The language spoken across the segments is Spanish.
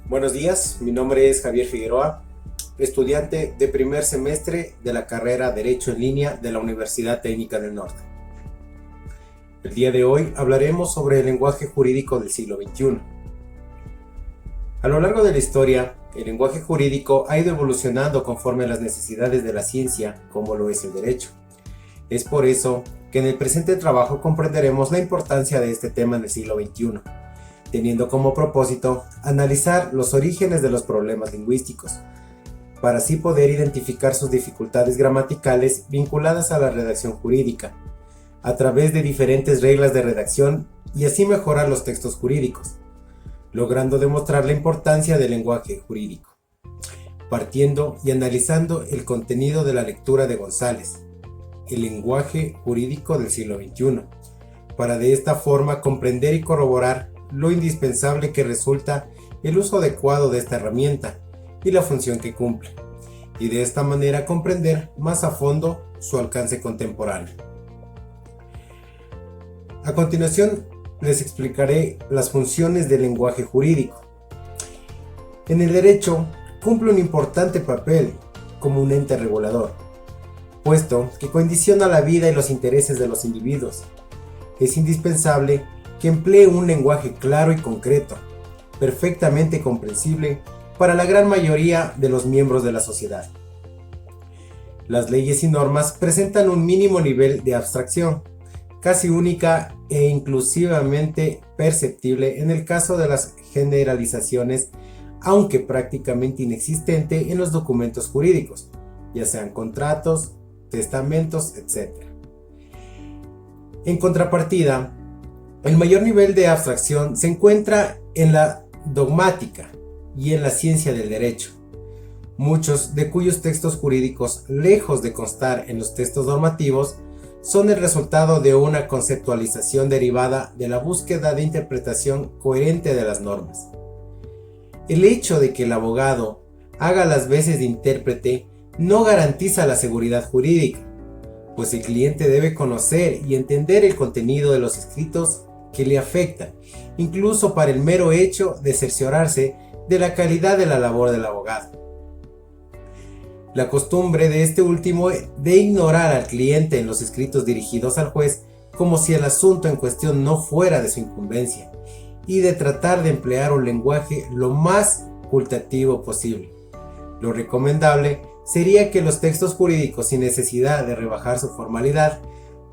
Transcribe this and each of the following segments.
Buenos días, mi nombre es Javier Figueroa, estudiante de primer semestre de la carrera Derecho en Línea de la Universidad Técnica del Norte. El día de hoy hablaremos sobre el lenguaje jurídico del siglo XXI. A lo largo de la historia, el lenguaje jurídico ha ido evolucionando conforme a las necesidades de la ciencia, como lo es el derecho. Es por eso que en el presente trabajo comprenderemos la importancia de este tema en el siglo XXI, teniendo como propósito analizar los orígenes de los problemas lingüísticos, para así poder identificar sus dificultades gramaticales vinculadas a la redacción jurídica, a través de diferentes reglas de redacción y así mejorar los textos jurídicos, logrando demostrar la importancia del lenguaje jurídico, partiendo y analizando el contenido de la lectura de González, el lenguaje jurídico del siglo XXI, para de esta forma comprender y corroborar lo indispensable que resulta el uso adecuado de esta herramienta y la función que cumple, y de esta manera comprender más a fondo su alcance contemporáneo. A continuación les explicaré las funciones del lenguaje jurídico. En el derecho cumple un importante papel como un ente regulador, puesto que condiciona la vida y los intereses de los individuos. Es indispensable que emplee un lenguaje claro y concreto, perfectamente comprensible para la gran mayoría de los miembros de la sociedad. Las leyes y normas presentan un mínimo nivel de abstracción, casi única e inclusivamente perceptible en el caso de las generalizaciones, aunque prácticamente inexistente en los documentos jurídicos, ya sean contratos, testamentos, etc. En contrapartida, el mayor nivel de abstracción se encuentra en la dogmática y en la ciencia del derecho, muchos de cuyos textos jurídicos, lejos de constar en los textos normativos, son el resultado de una conceptualización derivada de la búsqueda de interpretación coherente de las normas. El hecho de que el abogado haga las veces de intérprete no garantiza la seguridad jurídica, pues el cliente debe conocer y entender el contenido de los escritos que le afectan, incluso para el mero hecho de cerciorarse de la calidad de la labor del abogado. La costumbre de este último de ignorar al cliente en los escritos dirigidos al juez como si el asunto en cuestión no fuera de su incumbencia, y de tratar de emplear un lenguaje lo más facultativo posible. Lo recomendable sería que los textos jurídicos, sin necesidad de rebajar su formalidad,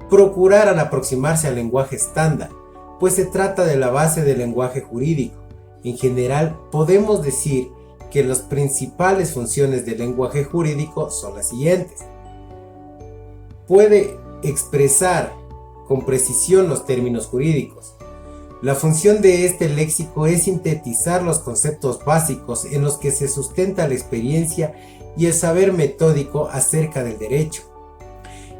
procuraran aproximarse al lenguaje estándar, pues se trata de la base del lenguaje jurídico. En general, podemos decir que las principales funciones del lenguaje jurídico son las siguientes. Puede expresar con precisión los términos jurídicos. La función de este léxico es sintetizar los conceptos básicos en los que se sustenta la experiencia y el saber metódico acerca del derecho,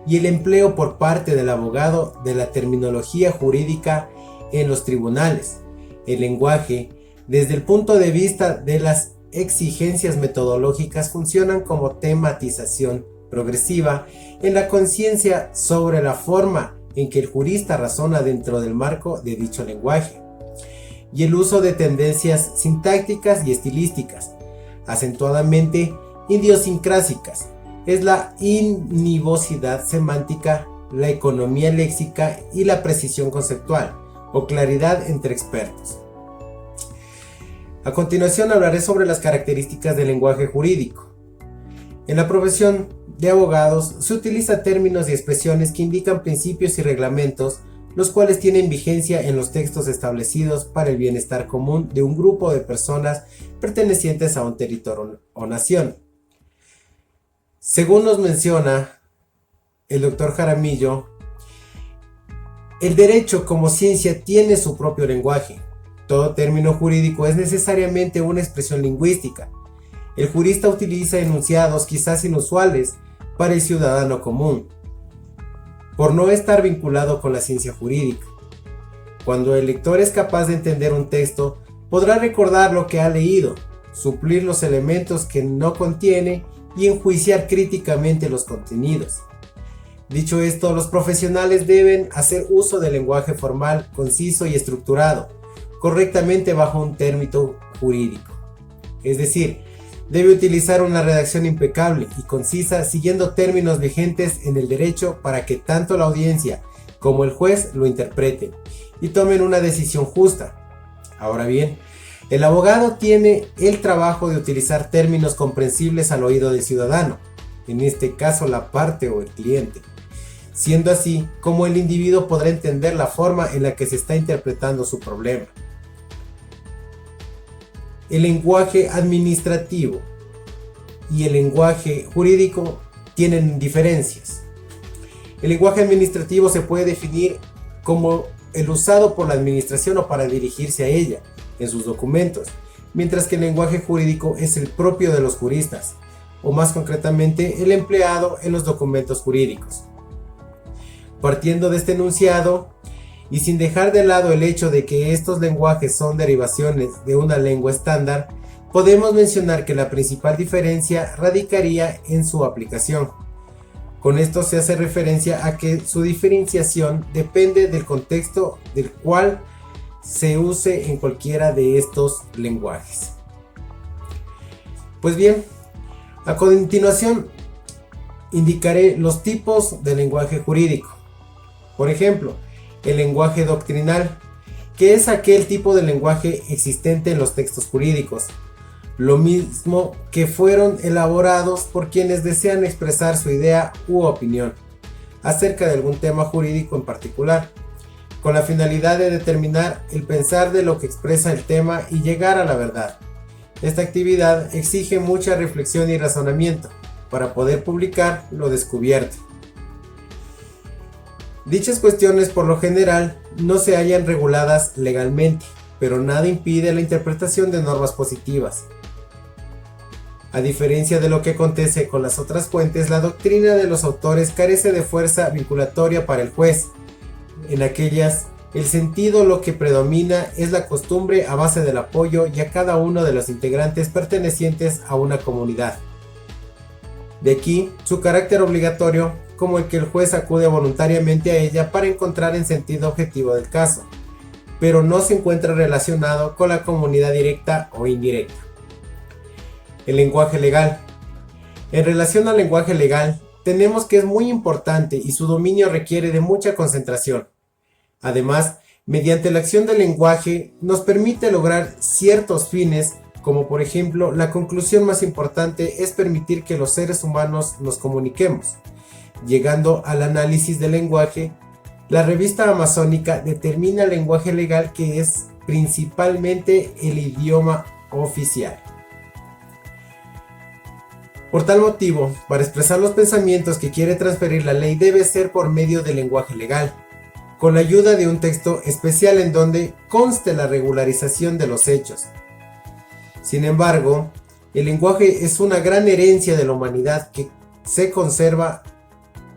y el empleo por parte del abogado de la terminología jurídica en los tribunales. El lenguaje, desde el punto de vista de las exigencias metodológicas, funcionan como tematización progresiva en la conciencia sobre la forma en que el jurista razona dentro del marco de dicho lenguaje, y el uso de tendencias sintácticas y estilísticas, acentuadamente idiosincrásicas, es la inivocidad semántica, la economía léxica y la precisión conceptual o claridad entre expertos. A continuación hablaré sobre las características del lenguaje jurídico. En la profesión de abogados se utilizan términos y expresiones que indican principios y reglamentos, los cuales tienen vigencia en los textos establecidos para el bienestar común de un grupo de personas pertenecientes a un territorio o nación. Según nos menciona el doctor Jaramillo, el derecho como ciencia tiene su propio lenguaje. Todo término jurídico es necesariamente una expresión lingüística. El jurista utiliza enunciados quizás inusuales para el ciudadano común, por no estar vinculado con la ciencia jurídica. Cuando el lector es capaz de entender un texto, podrá recordar lo que ha leído, suplir los elementos que no contiene y enjuiciar críticamente los contenidos. Dicho esto, los profesionales deben hacer uso del lenguaje formal, conciso y estructurado, correctamente bajo un término jurídico. es decir, debe utilizar una redacción impecable y concisa siguiendo términos vigentes en el derecho para que tanto la audiencia como el juez lo interpreten y tomen una decisión justa. Ahora bien, el abogado tiene el trabajo de utilizar términos comprensibles al oído del ciudadano, en este caso la parte o el cliente, siendo así como el individuo podrá entender la forma en la que se está interpretando su problema. El lenguaje administrativo y el lenguaje jurídico tienen diferencias. El lenguaje administrativo se puede definir como el usado por la administración o para dirigirse a ella en sus documentos, mientras que el lenguaje jurídico es el propio de los juristas, o más concretamente el empleado en los documentos jurídicos. Partiendo de este enunciado, y sin dejar de lado el hecho de que estos lenguajes son derivaciones de una lengua estándar, podemos mencionar que la principal diferencia radicaría en su aplicación. Con esto se hace referencia a que su diferenciación depende del contexto del cual se use en cualquiera de estos lenguajes. Pues bien, a continuación indicaré los tipos de lenguaje jurídico. Por ejemplo, el lenguaje doctrinal, que es aquel tipo de lenguaje existente en los textos jurídicos, lo mismo que fueron elaborados por quienes desean expresar su idea u opinión acerca de algún tema jurídico en particular, con la finalidad de determinar el pensar de lo que expresa el tema y llegar a la verdad. Esta actividad exige mucha reflexión y razonamiento para poder publicar lo descubierto. Dichas cuestiones por lo general no se hallan reguladas legalmente, pero nada impide la interpretación de normas positivas. A diferencia de lo que acontece con las otras fuentes, la doctrina de los autores carece de fuerza vinculatoria para el juez. En aquellas, el sentido lo que predomina es la costumbre a base del apoyo y a cada uno de los integrantes pertenecientes a una comunidad. De aquí su carácter obligatorio, como el que el juez acude voluntariamente a ella para encontrar el sentido objetivo del caso, pero no se encuentra relacionado con la comunidad directa o indirecta. El lenguaje legal. En relación al lenguaje legal, tenemos que es muy importante y su dominio requiere de mucha concentración. Además, mediante la acción del lenguaje nos permite lograr ciertos fines, como por ejemplo, la conclusión más importante es permitir que los seres humanos nos comuniquemos. Llegando al análisis del lenguaje, la revista amazónica determina el lenguaje legal, que es principalmente el idioma oficial. Por tal motivo, para expresar los pensamientos que quiere transferir la ley debe ser por medio del lenguaje legal, con la ayuda de un texto especial en donde conste la regularización de los hechos. Sin embargo, el lenguaje es una gran herencia de la humanidad que se conserva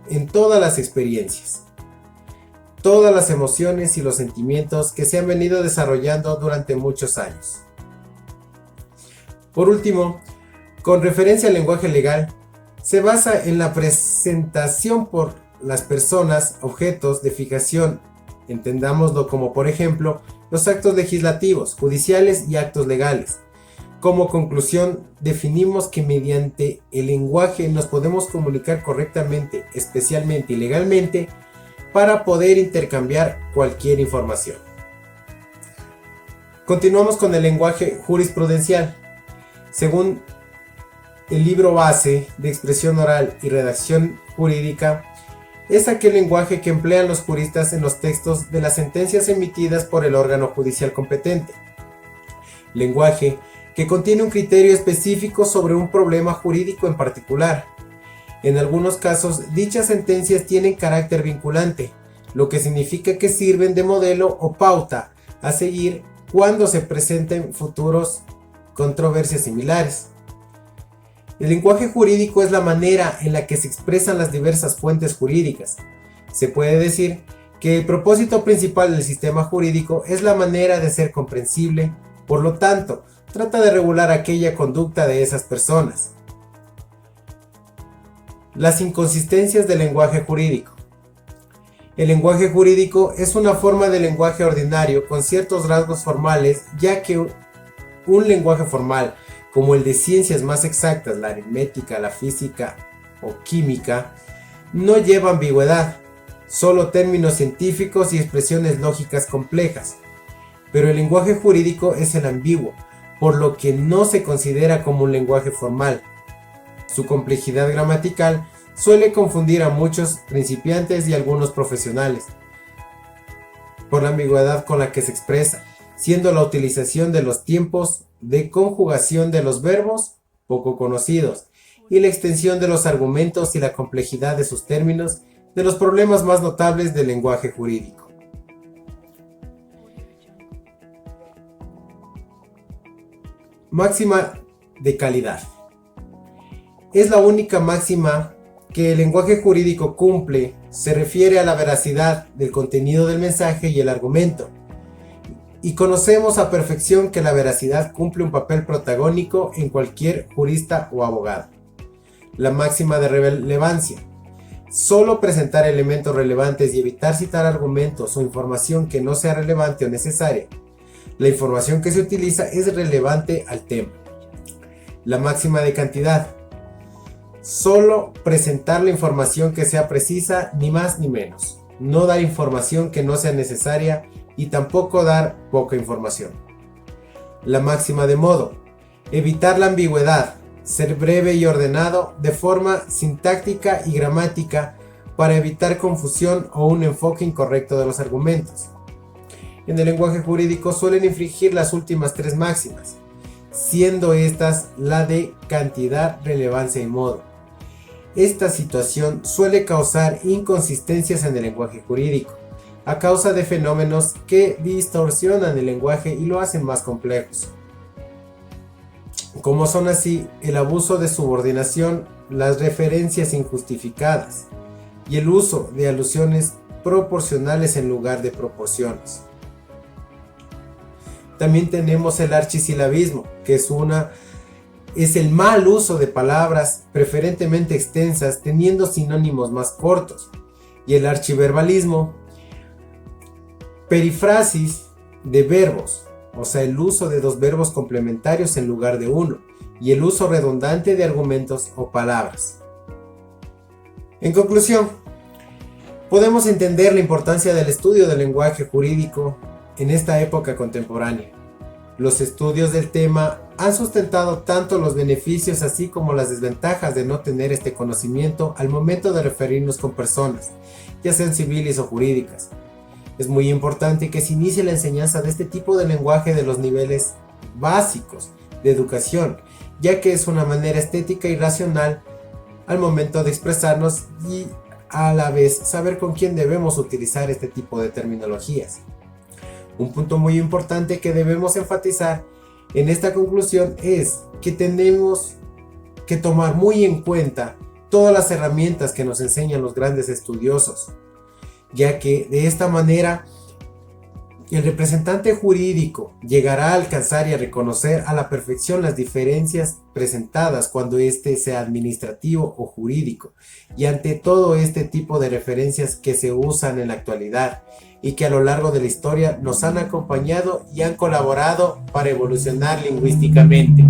en todas las experiencias, todas las emociones y los sentimientos que se han venido desarrollando durante muchos años. Por último, con referencia al lenguaje legal, se basa en la presentación por las personas objetos de fijación, entendámoslo como por ejemplo los actos legislativos, judiciales y actos legales. Como conclusión, definimos que mediante el lenguaje nos podemos comunicar correctamente, especialmente y legalmente, para poder intercambiar cualquier información. Continuamos con el lenguaje jurisprudencial. Según el libro base de expresión oral y redacción jurídica, es aquel lenguaje que emplean los juristas en los textos de las sentencias emitidas por el órgano judicial competente. Lenguaje que contiene un criterio específico sobre un problema jurídico en particular. En algunos casos, dichas sentencias tienen carácter vinculante, lo que significa que sirven de modelo o pauta a seguir cuando se presenten futuros controversias similares. El lenguaje jurídico es la manera en la que se expresan las diversas fuentes jurídicas. Se puede decir que el propósito principal del sistema jurídico es la manera de ser comprensible, por lo tanto, trata de regular aquella conducta de esas personas. Las inconsistencias del lenguaje jurídico. El lenguaje jurídico es una forma de lenguaje ordinario con ciertos rasgos formales, ya que un lenguaje formal como el de ciencias más exactas, la aritmética, la física o química, no lleva ambigüedad, solo términos científicos y expresiones lógicas complejas. Pero el lenguaje jurídico es el ambiguo, por lo que no se considera como un lenguaje formal. Su complejidad gramatical suele confundir a muchos principiantes y algunos profesionales, por la ambigüedad con la que se expresa, siendo la utilización de los tiempos de conjugación de los verbos poco conocidos, y la extensión de los argumentos y la complejidad de sus términos de los problemas más notables del lenguaje jurídico. Máxima de calidad. Es la única máxima que el lenguaje jurídico cumple. Se refiere a la veracidad del contenido del mensaje y el argumento. Y conocemos a perfección que la veracidad cumple un papel protagónico en cualquier jurista o abogado. La máxima de relevancia. Solo presentar elementos relevantes y evitar citar argumentos o información que no sea relevante o necesaria. La información que se utiliza es relevante al tema. La máxima de cantidad. Solo presentar la información que sea precisa, ni más ni menos. No dar información que no sea necesaria y tampoco dar poca información. La máxima de modo. Evitar la ambigüedad. Ser breve y ordenado de forma sintáctica y gramática para evitar confusión o un enfoque incorrecto de los argumentos. En el lenguaje jurídico suelen infringir las últimas tres máximas, siendo estas la de cantidad, relevancia y modo. Esta situación suele causar inconsistencias en el lenguaje jurídico, a causa de fenómenos que distorsionan el lenguaje y lo hacen más complejos, como son así el abuso de subordinación, las referencias injustificadas y el uso de alusiones proporcionales en lugar de proporciones. También tenemos el archisilabismo, que es el mal uso de palabras preferentemente extensas teniendo sinónimos más cortos, y el archiverbalismo, perifrasis de verbos, o sea, el uso de dos verbos complementarios en lugar de uno, y el uso redundante de argumentos o palabras. En conclusión, podemos entender la importancia del estudio del lenguaje jurídico en esta época contemporánea. Los estudios del tema han sustentado tanto los beneficios así como las desventajas de no tener este conocimiento al momento de referirnos con personas, ya sean civiles o jurídicas. Es muy importante que se inicie la enseñanza de este tipo de lenguaje de los niveles básicos de educación, ya que es una manera estética y racional al momento de expresarnos y a la vez saber con quién debemos utilizar este tipo de terminologías. Un punto muy importante que debemos enfatizar en esta conclusión es que tenemos que tomar muy en cuenta todas las herramientas que nos enseñan los grandes estudiosos, ya que de esta manera el representante jurídico llegará a alcanzar y a reconocer a la perfección las diferencias presentadas cuando éste sea administrativo o jurídico, y ante todo este tipo de referencias que se usan en la actualidad y que a lo largo de la historia nos han acompañado y han colaborado para evolucionar lingüísticamente.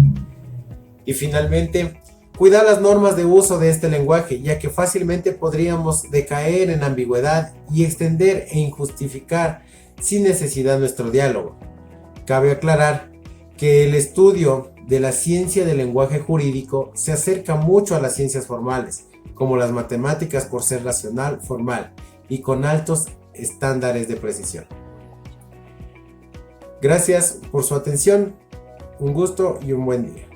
Y finalmente, cuidar las normas de uso de este lenguaje, ya que fácilmente podríamos decaer en ambigüedad y extender e injustificar sin necesidad nuestro diálogo. Cabe aclarar que el estudio de la ciencia del lenguaje jurídico se acerca mucho a las ciencias formales, como las matemáticas por ser racional, formal y con altos estándares de precisión. Gracias por su atención, un gusto y un buen día.